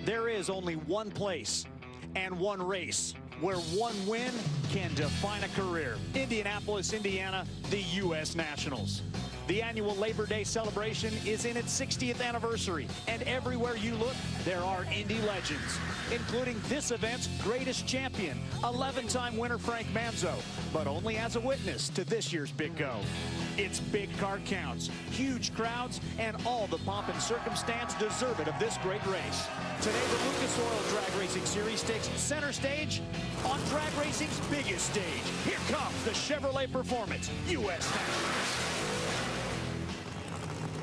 There is only one place and one race where one win can define a career. Indianapolis, Indiana, the U.S. Nationals. The annual Labor Day celebration is in its 60th anniversary, and everywhere you look, there are Indy legends, including this event's greatest champion, 11-time winner Frank Manzo, but only as a witness to this year's Big Go. It's big car counts, huge crowds, and all the pomp and circumstance deserved of this great race. Today, the Lucas Oil Drag Racing Series takes center stage on drag racing's biggest stage. Here comes the Chevrolet Performance U.S. Nationals.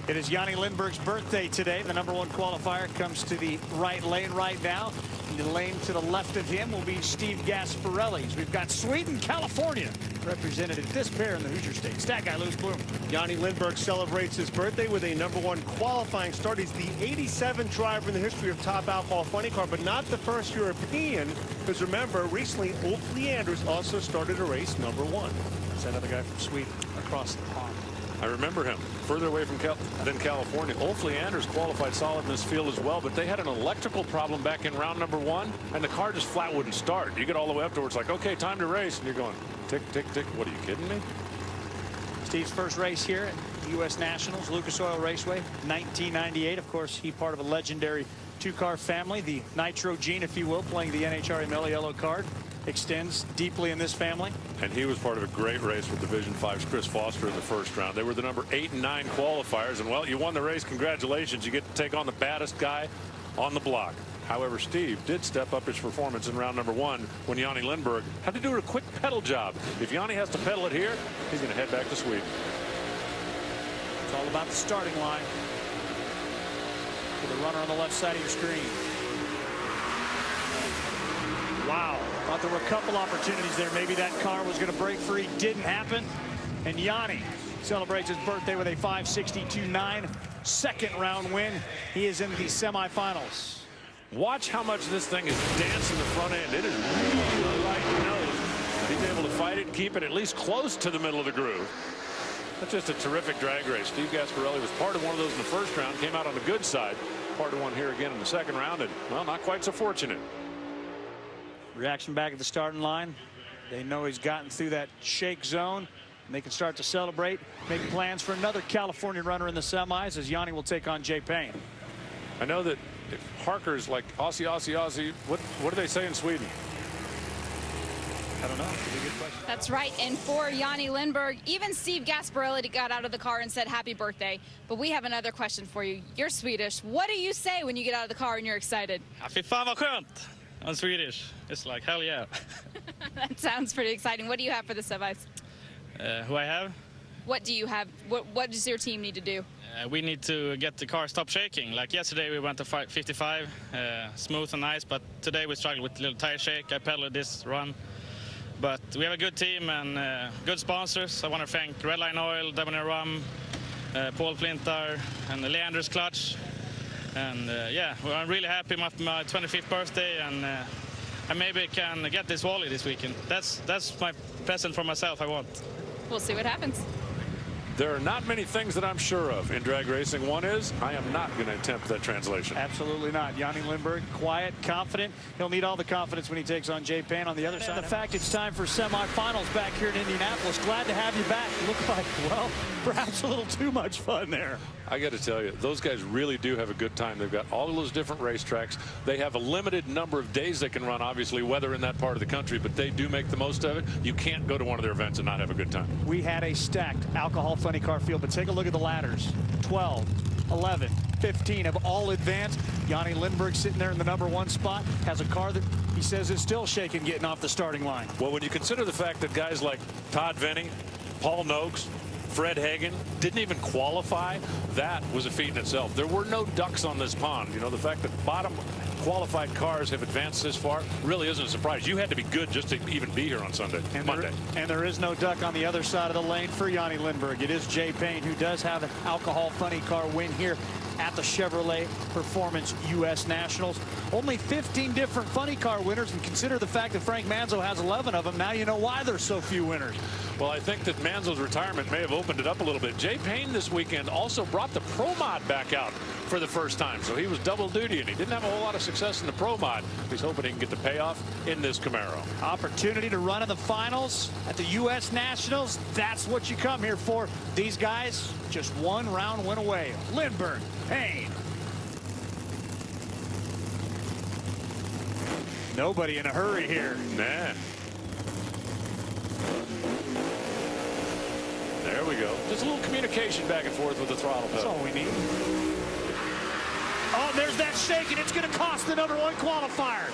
It is Jonnie Lindberg's birthday today. The #1 qualifier comes to the right lane right now. In the lane to the left of him will be Steve Gasparelli's. We've got Sweden, California, represented in this pair in the Hoosier State. Stat guy, Louis Bloom. Jonnie Lindberg celebrates his birthday with a #1 qualifying start. He's the 87th driver in the history of Top Alcohol Funny Car, but not the first European, because remember, recently, Ulf Leanders also started a race #1. That's another guy from Sweden across the pond. I remember him further away from than California. Ulf Leanders qualified solid in this field as well, but they had an electrical problem back in round #1, and the car just flat wouldn't start. You get all the way up to where it's like, okay, time to race, and you're going, tick, tick, tick. What, are you kidding me? Steve's first race here at U.S. Nationals, Lucas Oil Raceway, 1998. Of course, he part of a legendary two-car family, the Nitro gene, if you will, playing the NHRA Mello Yellow card. Extends deeply in this family. And he was part of a great race with Division 5's Chris Foster in the first round. They were the number 8 and 9 qualifiers, and well, you won the race. Congratulations. You get to take on the baddest guy on the block. However, Steve did step up his performance in round #1 when Jonnie Lindberg had to do a quick pedal job. If Jonnie has to pedal it here, he's going to head back to Sweden. It's all about the starting line. For the runner on the left side of your screen. Wow. Thought there were a couple opportunities there. Maybe that car was going to break free. Didn't happen. And Jonnie celebrates his birthday with a 5.62.9 second round win. He is in the semifinals. Watch how much this thing is dancing the front end. It is really right nose. He's able to fight it and keep it at least close to the middle of the groove. That's just a terrific drag race. Steve Gasparelli was part of one of those in the first round, came out on the good side. Part of one here again in the second round, and, well, not quite so fortunate. Reaction back at the starting line. They know he's gotten through that shake zone, and they can start to celebrate, make plans for another California runner in the semis, as Jonnie will take on Jay Payne. I know that if Harker's like Aussie, Aussie, Aussie, what do they say in Sweden? I don't know. That's a good question. That's right. And for Jonnie Lindberg, even Steve Gasparelli got out of the car and said happy birthday. But we have another question for you. You're Swedish. What do you say when you get out of the car and you're excited? Fy fan vad skönt. I'm Swedish. It's like, hell yeah. That sounds pretty exciting. What do you have for the semis? Who I have? What do you have? What does your team need to do? We need to get the car stop shaking. Like yesterday we went to 55, smooth and nice, but today we struggled with a little tire shake. I pedaled this run. But we have a good team and good sponsors. I want to thank Redline Oil, Debonair Rum, Paul Flintar, and the Leanders Clutch. And yeah, well, I'm really happy with my 25th birthday, and I maybe can get this Wally this weekend. That's my present for myself. I want. We'll see what happens. There are not many things that I'm sure of in drag racing. One is, I am not going to attempt that translation. Absolutely not. Jonnie Lindberg, quiet, confident. He'll need all the confidence when he takes on Jay Payne on the other side. The fact it's time for semifinals back here in Indianapolis. Glad to have you back. Look like, well, perhaps a little too much fun there. I got to tell you, those guys really do have a good time. They've got all of those different racetracks. They have a limited number of days they can run, obviously, weather in that part of the country, but they do make the most of it. You can't go to one of their events and not have a good time. We had a stacked alcohol funny car field, but take a look at the ladders. 12, 11, 15 have all advanced. Jonnie Lindberg sitting there in the #1 spot, has a car that he says is still shaking getting off the starting line. Well, when you consider the fact that guys like Todd Venning, Paul Noakes, Fred Hagen didn't even qualify, that was a feat in itself. There were no ducks on this pond. You know, the fact that bottom qualified cars have advanced this far really isn't a surprise. You had to be good just to even be here on Monday. And there is no duck on the other side of the lane for Jonnie Lindberg. It is Jay Payne, who does have an alcohol funny car win here at the Chevrolet Performance U.S. Nationals. Only 15 different funny car winners, and consider the fact that Frank Manzo has 11 of them. Now you know why there's so few winners. Well, I think that Manzo's retirement may have opened it up a little bit. Jay Payne this weekend also brought the Pro Mod back out for the first time. So he was double duty, and he didn't have a whole lot of success in the Pro Mod. He's hoping he can get the payoff in this Camaro. Opportunity to run in the finals at the U.S. Nationals. That's what you come here for. These guys just one round win away. Lindberg, Payne. Nobody in a hurry here. Nah. There we go. Just a little communication back and forth with the throttle pedal. That's all we need. Oh, there's that shake, and it's going to cost the #1 qualifier.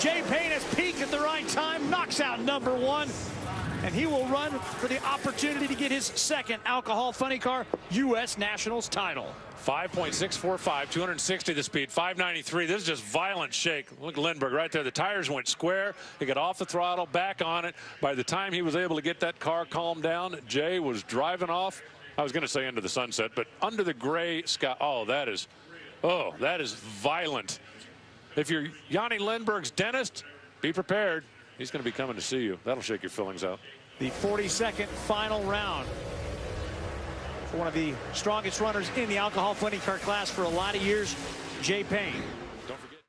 Jay Payne has peaked at the right time, knocks out #1, and he will run for the opportunity to get his second alcohol funny car U.S. Nationals title. 5.645, 260 the speed, 593. This is just violent shake. Look at Lindberg right there. The tires went square. He got off the throttle, back on it. By the time he was able to get that car calmed down, Jay was driving off. I was going to say into the sunset, but under the gray sky. Oh, that is violent. If you're Jonnie Lindberg's dentist, be prepared. He's going to be coming to see you. That'll shake your fillings out. The 42nd final round for one of the strongest runners in the alcohol funny car class for a lot of years, Jay Payne.